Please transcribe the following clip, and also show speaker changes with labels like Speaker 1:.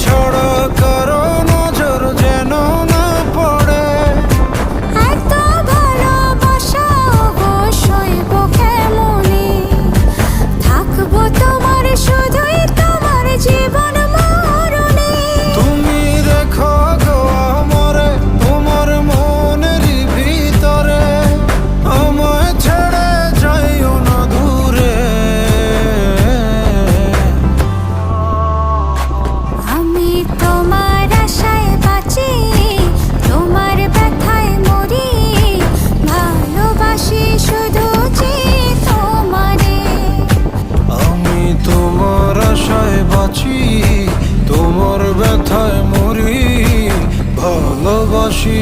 Speaker 1: ছাড়া কারো নজর যেন না পড়ে।
Speaker 2: এত ভালোবাসা অবশ্যই বুকে মনে থাকবো তোমার, শুধুই তোমার জীবন মরণে।
Speaker 1: তুমি রেখো গো আমারে তোমার মনেরই ভিতরে, আমায় ছেড়ে যাইও না দূরে।
Speaker 2: আমি তোমার আশায় বাঁচি, তোমার ব্যথায় মরি, ভালোবাসি শুধু যে তোমারে।
Speaker 1: আমি তোমার আশায় বাঁচি, তোমার ব্যথায় মরি, ভালোবাসি